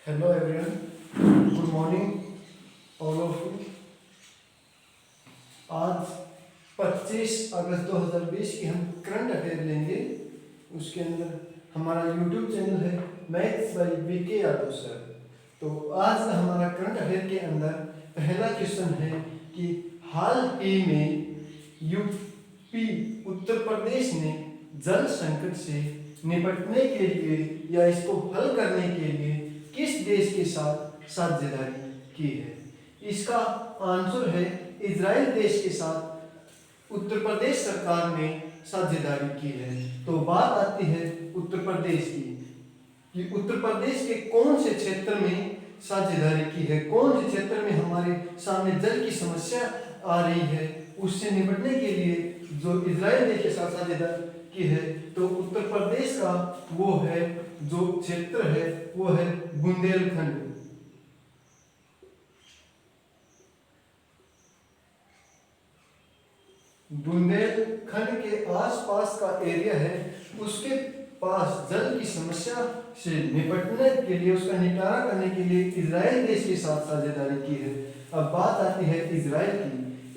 Hello everyone, good morning all of you. आज 25 अगस्त 2020 की हम करंट अफेयर लेंगे। उसके अंदर हमारा यूट्यूब चैनल है maths by VK Yadav sir. तो आज हमारा करंट अफेयर के अंदर पहला क्वेश्चन है कि हाल ही में यूपी उत्तर प्रदेश ने जल संकट से निपटने के लिए या इसको हल करने के लिए किस देश के साथ साझेदारी की है? इसका आंसर है इजराइल देश के साथ उत्तर प्रदेश सरकार ने साझेदारी की है। तो बात आती है उत्तर प्रदेश की कि उत्तर प्रदेश के कौन से क्षेत्र में साझेदारी की है, कौन से क्षेत्र में हमारे सामने जल की समस्या आ रही है, उससे निपटने के लिए जो इजराइल देश के साथ साझेदारी की है। तो उत्तर प्रदेश का वो है जो क्षेत्र है वो है बुंदेलखंड। बुंदेलखंड के आसपास का एरिया है, उसके पास जल की समस्या से निपटने के लिए, उसका निपटारा करने के लिए इजराइल देश के साथ साझेदारी की है। अब बात आती है इजराइल की।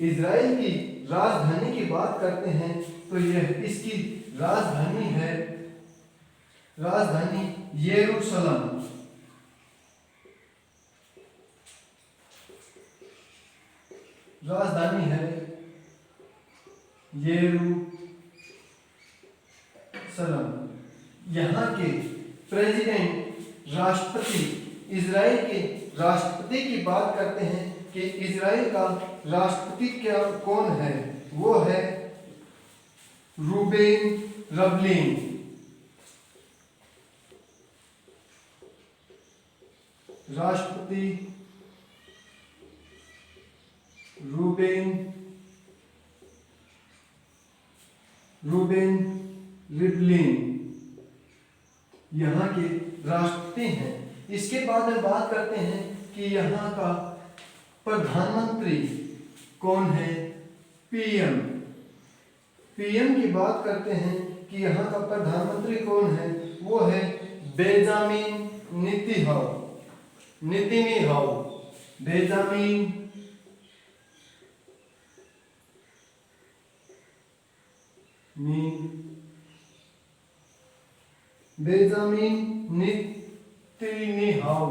इजराइल की राजधानी की बात करते हैं तो यह इसकी राजधानी है, राजधानी यरूशलेम। राजधानी है यरूशलेम। यहाँ के प्रेसिडेंट राष्ट्रपति, इजराइल के राष्ट्रपति की बात करते हैं कि इजराइल का राष्ट्रपति क्या कौन है? वो है रूबेन रिवलिन। राष्ट्रपति रूबेन रिवलिन यहाँ के राष्ट्रपति हैं। इसके बाद में बात करते हैं कि यहाँ का प्रधानमंत्री कौन है? पीएम। पीएम की बात करते हैं कि यहाँ का प्रधानमंत्री कौन है? वो है बेंजामिन नेतन्याहू। Benjamin Netanyahu.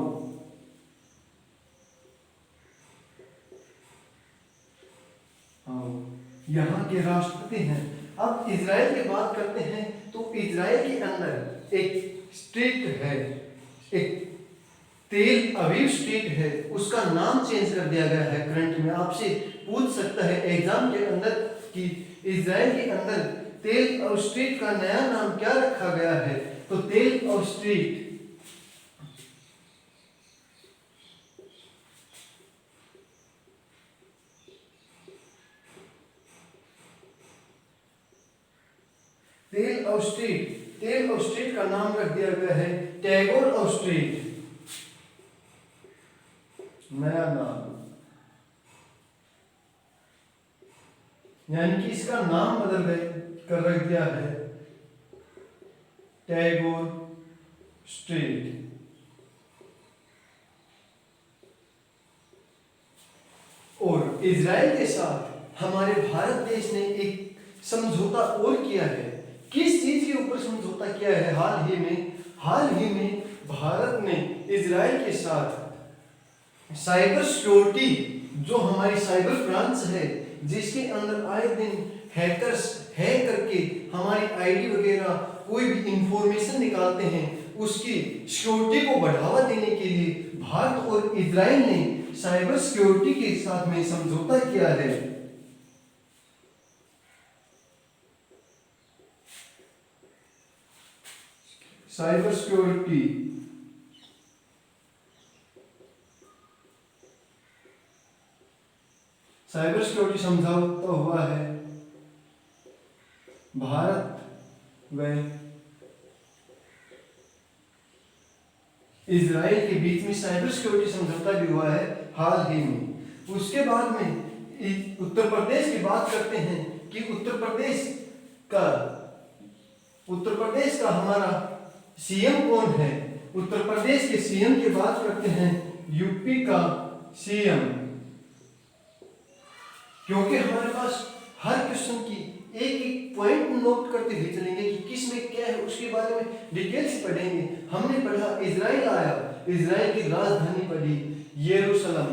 यहाँ के राष्ट्रपति हैं। अब इजराइल की बात करते हैं तो इजराइल के अंदर एक स्टेट है, एक तेल अवीव स्टेट है, उसका नाम चेंज कर दिया गया है। करंट में आपसे पूछ सकता है एग्जाम के अंदर कि इजराइल के अंदर तेल और स्ट्रीट का नया नाम क्या रखा गया है? तो तेल और स्ट्रीट। तेल और स्ट्रीट का नाम रख दिया गया है टैगोर और स्ट्रीट। नया नाम, यानी कि इसका नाम बदल कर रख दिया है टैगोर स्ट्रीट। और इजराइल के साथ हमारे भारत देश ने एक समझौता और किया है। किस चीज के ऊपर समझौता किया है? हाल ही में भारत ने इजराइल के साथ साइबर सिक्योरिटी, जो हमारी साइबर ब्रांच है जिसके अंदर आए दिन हैकर्स हैक करके हमारी आईडी वगैरह कोई भी इंफॉर्मेशन निकालते हैं, उसकी सिक्योरिटी को बढ़ावा देने के लिए भारत और इजराइल ने साइबर सिक्योरिटी के साथ में समझौता किया है। साइबर सिक्योरिटी समझौता हुआ है भारत व इजराइल के बीच में। साइबर सिक्योरिटी समझौता भी हुआ है हाल ही में। उसके बाद में उत्तर प्रदेश की बात करते हैं कि उत्तर प्रदेश का हमारा सीएम कौन है? उत्तर प्रदेश के सीएम की बात करते हैं, यूपी का सीएम, क्योंकि हमारे पास हर क्वेश्चन की एक एक पॉइंट नोट करते हुए चलेंगे कि किस में क्या है, उसके बारे में डिटेल से पढ़ेंगे। हमने पढ़ा इजराइल आया, इजराइल की राजधानी पढ़ी यरूशलेम,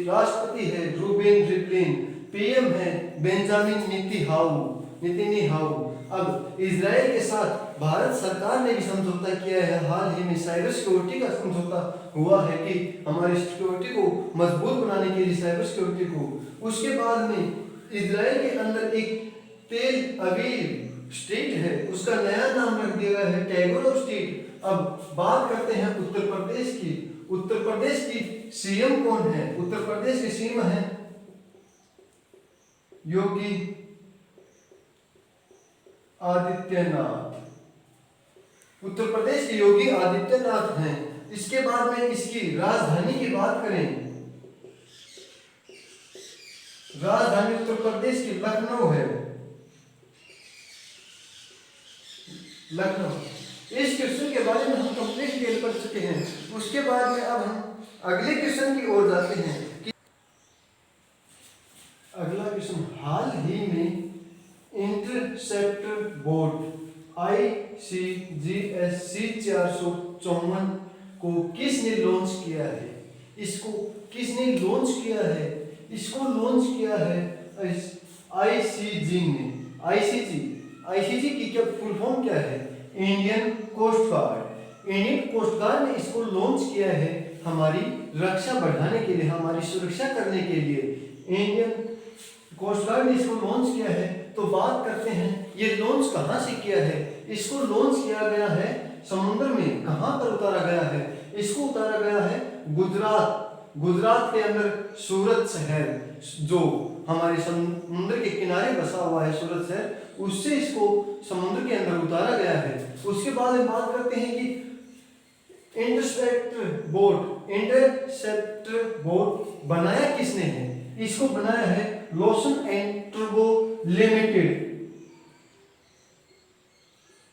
राष्ट्रपति है रूबेन रिवलिन, पीएम है बेंजामिन नेतन्याहू। अब इजराइल के साथ भारत सरकार ने भी समझौता किया है, हाल ही में साइबर सिक्योरिटी का समझौता हुआ है कि हमारी सिक्योरिटी को मजबूत बनाने के लिए साइबर सिक्योरिटी को। उसके बाद में इजराइल के अंदर एक तेल अवीव स्टेट है, उसका नया नाम रख दिया गया है टैगोर स्टेट। अब बात करते हैं उत्तर प्रदेश की। उत्तर प्रदेश की सीएम कौन है? उत्तर प्रदेश के सीएम है योगी आदित्यनाथ। उत्तर प्रदेश के योगी आदित्यनाथ हैं। इसके बाद में इसकी राजधानी की बात करें, राजधानी उत्तर प्रदेश की लखनऊ है, लखनऊ। इस क्वेश्चन के बारे में हम कंप्लीट डिटेल पढ़ चुके हैं। उसके बाद में अब हम अगले क्वेश्चन की ओर जाते हैं कि अगला क्वेश्चन, हाल ही में इंटरसेप्टर बोट ICGS-C 454 को किसने लॉन्च किया है? इसको किसने लॉन्च किया है? इसको लॉन्च किया है ICG ने। ICG की क्या फुल फॉर्म क्या है? Indian coast guard. Indian coast guard ने इसको लॉन्च किया है हमारी रक्षा बढ़ाने के लिए, हमारी सुरक्षा करने के लिए। इंडियन कोस्ट गार्ड ने इसको लॉन्च किया है। तो बात करते हैं ये लॉन्च कहाँ से किया है? इसको लॉन्च किया गया है समुद्र में। कहाँ पर उतारा गया है? इसको उतारा गया है गुजरात के अंदर सूरत शहर, जो हमारे समुद्र के किनारे बसा हुआ है सूरत शहर, उससे इसको समुद्र के अंदर उतारा गया है। उसके बाद हम बात करते हैं कि इंटरसेप्टर बोट बनाया किसने है? इसको बनाया है लॉसन एंड टर्बो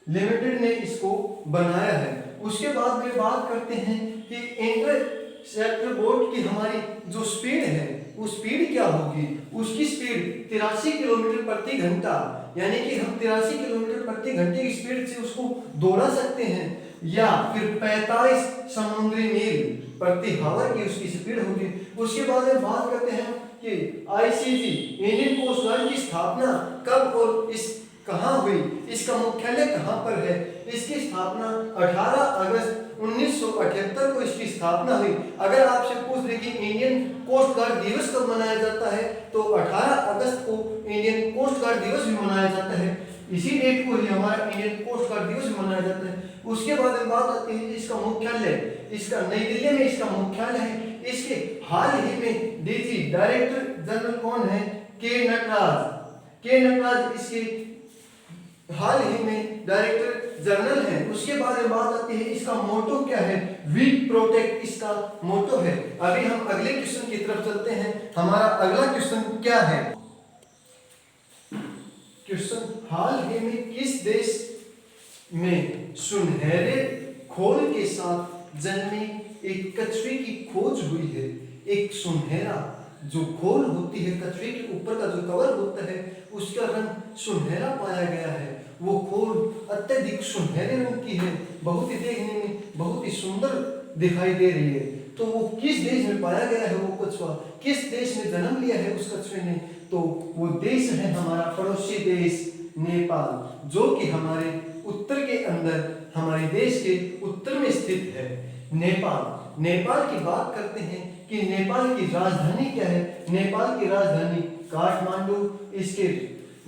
लिमिटेड ने इसको बनाया है। उसके बाद में बात करते हैं कि इंटरसेप्टर बोट की हमारी जो स्पीड है, वो स्पीड क्या होगी? उसकी स्पीड 83 किलोमीटर प्रति घंटा, यानी कि हम 83 किलोमीटर प्रति घंटे की स्पीड से उसको दौड़ा सकते हैं, या फिर 45 समुद्री मील प्रति हावर की उसकी स्पीड होगी। उसके बाद में बात करते हैं कि ICG इंडियन कोस्ट गार्ड की स्थापना कब और इस कहाँ हुई? इसका मुख्यालय कहाँ पर है? इसकी स्थापना 18 अगस्त 1978 को इसकी स्थापना हुई। अगर आपसे पूछ रहे कि इंडियन कोस्ट गार्ड दिवस कब मनाया जाता है, तो 18 अगस्त को इंडियन कोस्ट गार्ड दिवस भी मनाया जाता है। इसी डेट को ही हमारा इंडियन कोस्ट गार्ड दिवस भी मनाया जाता है। उसके बाद में बात आती है इसका मुख्यालय, इसका नई दिल्ली में इसका मुख्यालय है। इसके हाल ही में DG डायरेक्टर जनरल कौन है? के नटराज इसके हाल ही में डायरेक्टर जनरल है। उसके बाद में बात आती है इसका मोटो क्या है? वी प्रोटेक्ट इसका मोटो है। अभी हम अगले क्वेश्चन की तरफ चलते हैं। हमारा अगला क्वेश्चन क्या है? क्वेश्चन, हाल ही में किस देश में सुनहरे खोल के साथ जन्मी एक कछुए की खोज हुई है? एक सुनहरा जो खोल होती है, कछुए के ऊपर का जो कवर होता है, उसका रंग सुनहरा पाया गया है। वो खोल अत्यधिक सुनहरे रंग की है, बहुत ही देखने में बहुत ही सुंदर दिखाई दे रही है। तो वो किस देश में पाया गया है? वो कछुआ किस देश में जन्म लिया है उस कछुए ने? तो वो देश है हमारा पड़ोसी देश नेपाल, जो कि हमारे उत्तर के अंदर, हमारे देश के उत्तर में स्थित है नेपाल की बात करते हैं कि नेपाल की राजधानी क्या है? नेपाल की राजधानी काठमांडू। इसके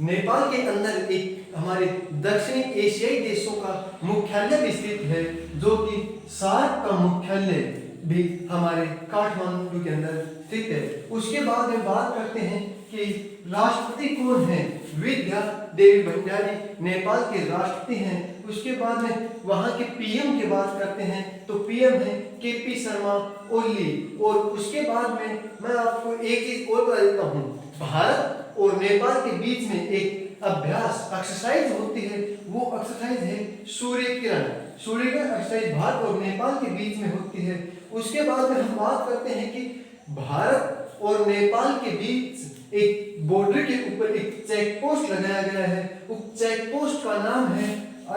नेपाल के अंदर एक हमारे दक्षिणी एशियाई देशों का मुख्यालय भी स्थित है, जो कि सार्क का मुख्यालय भी हमारे काठमांडू के अंदर स्थित है। उसके बाद में बात करते हैं कि राष्ट्रपति कौन है? विद्या देवी भंडारी नेपाल के राष्ट्रपति हैं। उसके बाद में वहां के पीएम की बात करते हैं, तो पीएम है KP शर्मा ओली। और उसके बाद में मैं आपको एक चीज और बता देता हूँ, भारत और नेपाल के बीच में एक अभ्यास एक्सरसाइज होती है, वो एक्सरसाइज है सूर्य किरण। सूर्य का एक्सरसाइज भारत और नेपाल के बीच में होती है। उसके बाद में हम बात करते हैं कि भारत और नेपाल के बीच एक बॉर्डर के ऊपर एक चेक पोस्ट लगाया गया है। उस चेक पोस्ट का नाम है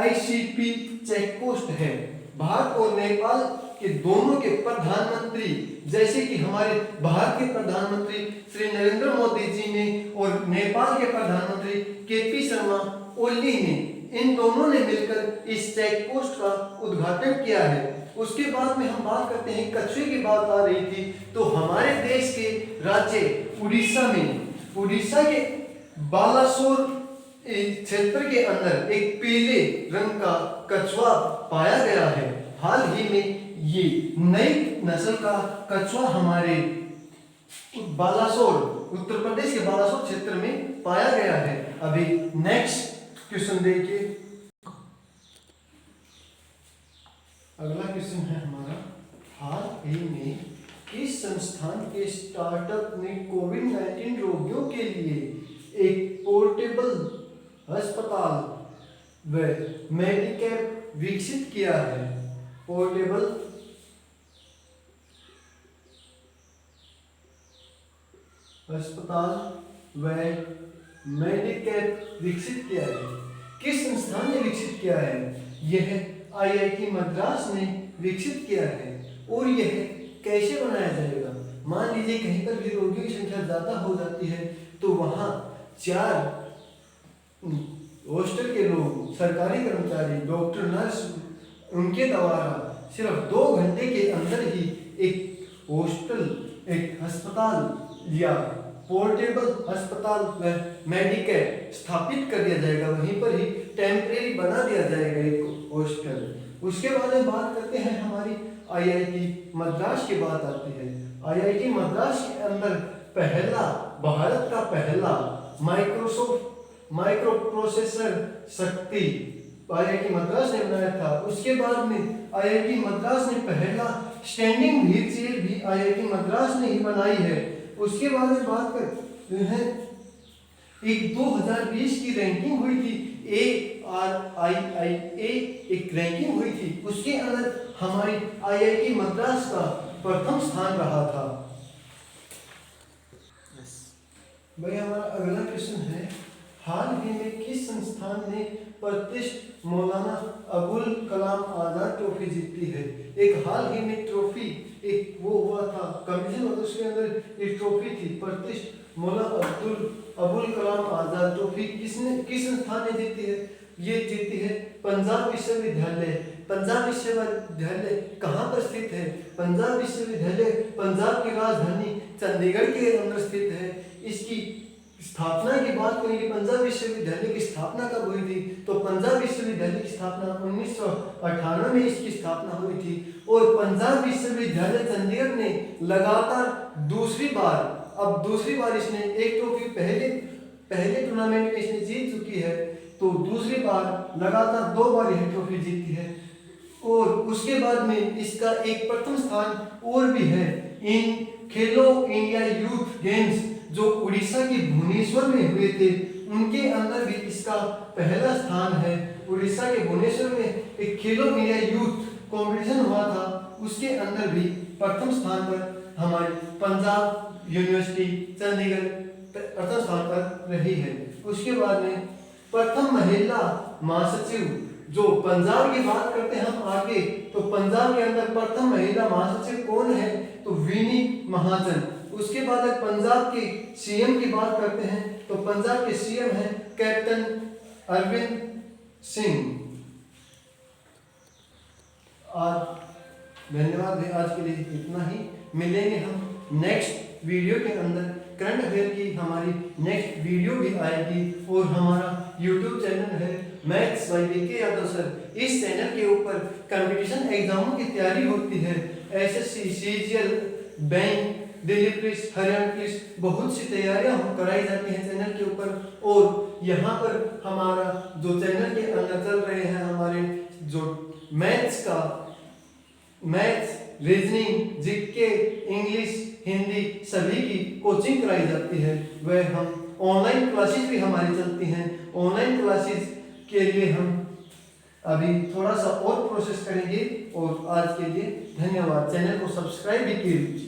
ICP चेक पोस्ट है। भारत और नेपाल के दोनों के प्रधानमंत्री, जैसे कि हमारे भारत के प्रधानमंत्री श्री नरेंद्र मोदी जी ने और नेपाल के प्रधानमंत्री KP शर्मा ओली ने, इन दोनों ने मिलकर इस चेक पोस्ट का उद्घाटन किया है। उसके बाद में हम बात करते हैं, कछुए की बात आ रही थी, तो हमारे देश के राज्य उड़ीसा में, उड़ीसा के बालासोर क्षेत्र के अंदर एक पीले रंग का कछुआ पाया गया है। हाल ही में ये नई नस्ल का कछुआ हमारे बालासोर, उत्तर प्रदेश के बालासोर क्षेत्र में पाया गया है। अभी नेक्स्ट क्वेश्चन देखिए, अगला क्वेश्चन है हमारा, हाल ही में किस संस्थान के स्टार्टअप ने कोविड-19 रोगियों के लिए एक पोर्टेबल अस्पताल व मेडिकैप विकसित किया है? पोर्टेबल अस्पताल व मेडिकैप विकसित किया है। किस संस्थान ने विकसित किया है? यह IIT मद्रास ने विकसित किया है। और यह कैसे बनाया जाएगा? मान लीजिए कहीं पर भी रोगियों की संख्या ज्यादा हो जाती है तो वहां 4 हॉस्टल के लोग, सरकारी कर्मचारी, डॉक्टर, नर्स, उनके द्वारा सिर्फ 2 घंटे के अंदर ही एक हॉस्टल, एक अस्पताल या पोर्टेबल अस्पताल व मेडिकैप स्थापित कर दिया जाएगा। वहीं पर ही टेम्परेरी बना दिया जाएगा एक हॉस्टल। उसके बाद में बात करते हैं, हमारी IIT मद्रास की बात आती है। IIT मद्रास के अंदर पहला, भारत का पहला माइक्रो प्रोसेसर शक्ति IIT मद्रास ने बनाया था। उसके बाद में IIT मद्रास ने पहला स्टैंडिंग व्हील चेयर भी IIT मद्रास ने ही बनाई है। उसके बाद में बात करते हैं, एक 2020 की रैंकिंग हुई थी, ARIIA एक रैंकिंग हुई थी, उसके अंदर हमारी IIT मद्रास का प्रथम स्थान रहा था। भाई हमारा अगला क्वेश्चन है, हाल ही में किस संस्थान ने प्रतिष्ठित मौलाना अबुल कलाम आजाद ट्रॉफी जीती है? एक हाल ही में ट्रॉफी एक वो हुआ था, कमीशन होता, उसके अंदर एक ट्रॉफी थी, प्रतिष्ठित मौलाना अबुल कलाम आजाद ट्रॉफी किस संस्थान ने जीती है? ये जीती है पंजाब विश्वविद्यालय। पंजाब विश्वविद्यालय कहाँ पर स्थित है? पंजाब विश्वविद्यालय पंजाब की राजधानी चंडीगढ़ के अंदर स्थित है। इसकी स्थापना की बात करेंगे, पंजाब विश्वविद्यालय की स्थापना कब हुई थी? तो पंजाब विश्वविद्यालय की स्थापना 1998 में इसकी स्थापना हुई थी। और पंजाब विश्वविद्यालय चंडीगढ़ ने लगातार दूसरी बार इसने एक ट्रॉफी पहले टूर्नामेंट में इसने जीत चुकी है, तो दूसरी बार लगातार 2 बार यह ट्रॉफी जीती है। और उसके बाद में इसका एक प्रथम स्थान और भी है, इन खेलो इंडिया यूथ गेम्स जो उड़ीसा की भुवनेश्वर में हुए थे, उनके अंदर भी इसका पहला स्थान है। उड़ीसा के भुवनेश्वर में एक खेलो इंडिया यूथ कंपटीशन हुआ था, उसके अंदर भी प्रथम स्थान पर हमारी पंजाब यूनिवर्सिटी चंडीगढ़ प्रथम स्थान पर रही है। उसके बाद में प्रथम महिला महासचिव, जो पंजाब की बात करते हैं हम आगे, तो पंजाब के अंदर प्रथम महिला महासचिव कौन है? तो विनी महाजन। उसके बाद पंजाब के CM की बात करते हैं, तो पंजाब के CM हैं कैप्टन अरविंद सिंह। धन्यवाद है, आज के लिए इतना ही। मिलेंगे हम नेक्स्ट वीडियो के अंदर। करंट अफेयर की हमारी नेक्स्ट वीडियो भी आएगी। और हमारा YouTube चैनल है maths bye VK Yadav sir. इस चैनल के ऊपर कंपटीशन एग्जामों की तैयारी होती है, SSC, CGL, bank, Delhi police, Haryana police, बहुत सी तैयारियां हम कराई जाती हैं चैनल के ऊपर। और यहाँ पर हमारा जो चैनल के अंदर चल रहे हैं, हमारे जो maths, reasoning, GK, English, Hindi सभी की कोचिंग कराई जाती है। वह हम ऑनलाइन क्लासेस भी हमारी चलती हैं। ऑनलाइन क्लासेस के लिए हम अभी थोड़ा सा और प्रोसेस करेंगे। और आज के लिए धन्यवाद। चैनल को सब्सक्राइब भी कीजिए।